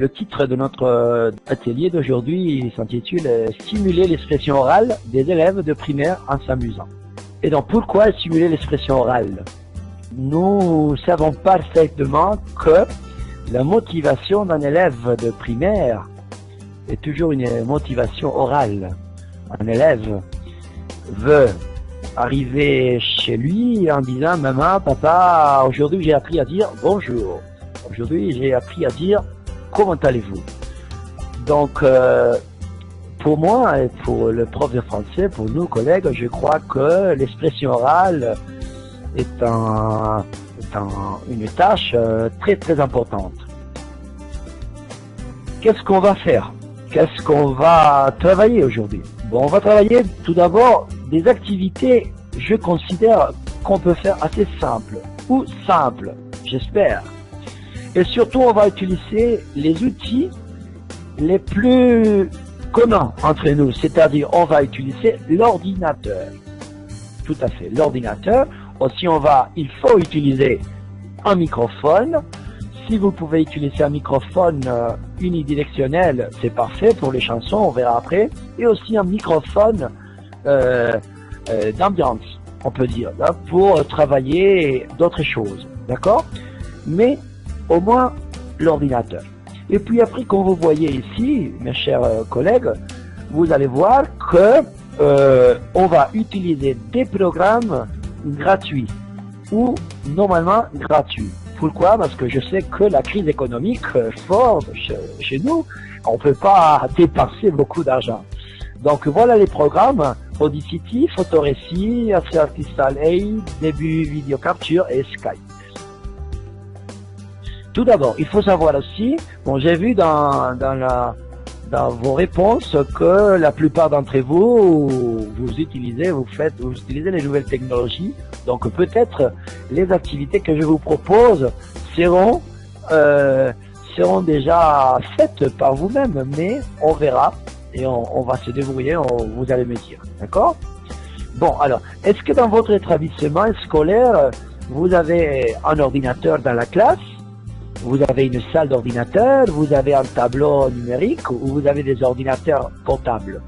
Le titre de notre atelier d'aujourd'hui s'intitule « Stimuler l'expression orale des élèves de primaire en s'amusant ». Et donc pourquoi stimuler l'expression orale? Nous savons parfaitement que la motivation d'un élève de primaire est toujours une motivation orale. Un élève veut arriver chez lui en disant « Maman, papa, aujourd'hui j'ai appris à dire bonjour. Aujourd'hui j'ai appris à dire comment allez-vous ?» Donc, pour moi et pour le prof de français, pour nous collègues, je crois que l'expression orale est une tâche très très importante. Qu'est-ce qu'on va faire? Qu'est-ce qu'on va travailler aujourd'hui? Bon, on va travailler tout d'abord des activités, je considère qu'on peut faire assez simples, ou simples, j'espère. Et surtout, on va utiliser les outils les plus communs entre nous, c'est-à-dire on va utiliser l'ordinateur. Tout à fait, l'ordinateur. Aussi, il faut utiliser un microphone. Si vous pouvez utiliser un microphone unidirectionnel, c'est parfait pour les chansons, on verra après. Et aussi un microphone d'ambiance, on peut dire, là, pour travailler d'autres choses, d'accord? Mais au moins l'ordinateur. Et puis après, quand vous voyez ici, mes chers collègues, vous allez voir que on va utiliser des programmes gratuits ou normalement gratuits. Pourquoi? Parce que je sais que la crise économique forte chez nous, on ne peut pas dépenser beaucoup d'argent. Donc voilà les programmes: Audacity, Photorécit, Artificial Aid, Début Vidéo Capture et Skype. Tout d'abord, il faut savoir aussi, bon, j'ai vu dans vos réponses que la plupart d'entre vous, vous utilisez les nouvelles technologies. Donc peut-être les activités que je vous propose seront déjà faites par vous-même, mais on verra et on va se débrouiller, vous allez me dire, d'accord? Bon, alors, est-ce que dans votre établissement scolaire, vous avez un ordinateur dans la classe? Vous avez une salle d'ordinateur, vous avez un tableau numérique ou vous avez des ordinateurs portables.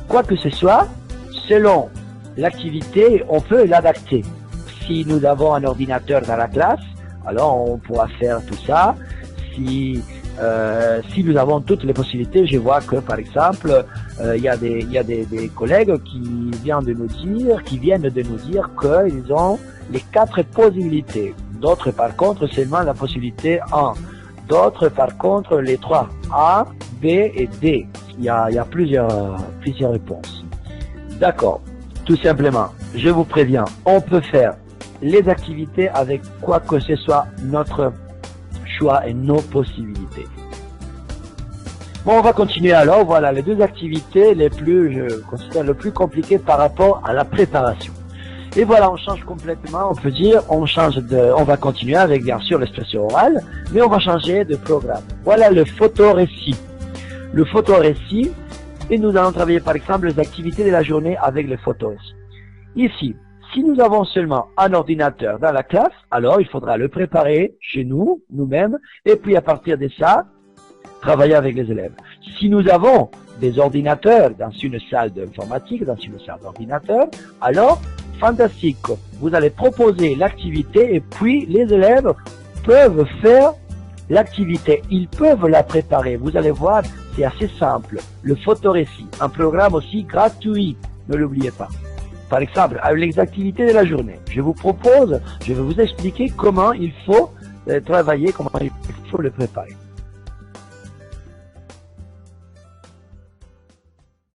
Quoi que ce soit, selon l'activité, on peut l'adapter. Si nous avons un ordinateur dans la classe, alors on pourra faire tout ça. Si nous avons toutes les possibilités, je vois que par exemple, il y a des collègues qui viennent de nous dire qu'ils ont les 4 possibilités. D'autres par contre seulement la possibilité 1. D'autres par contre les 3. A, B et D. Il y a plusieurs réponses. D'accord. Tout simplement, je vous préviens, on peut faire les activités avec quoi que ce soit notre choix et nos possibilités. Bon, on va continuer alors. Voilà les 2 activités je considère le plus compliquées par rapport à la préparation. Et voilà, on change complètement, on peut dire, on va continuer avec bien sûr l'expression orale, mais on va changer de programme. Voilà le photorécit. Le photorécit, et nous allons travailler par exemple les activités de la journée avec le photorécit. Ici, si nous avons seulement un ordinateur dans la classe, alors il faudra le préparer chez nous, nous-mêmes, et puis à partir de ça, travailler avec les élèves. Si nous avons des ordinateurs dans une salle d'informatique, dans une salle d'ordinateur, alors fantastique, vous allez proposer l'activité et puis les élèves peuvent faire l'activité, ils peuvent la préparer. Vous allez voir, c'est assez simple. Le photorécit, un programme aussi gratuit, ne l'oubliez pas. Par exemple, avec les activités de la journée, je vais vous expliquer comment il faut travailler, comment il faut le préparer.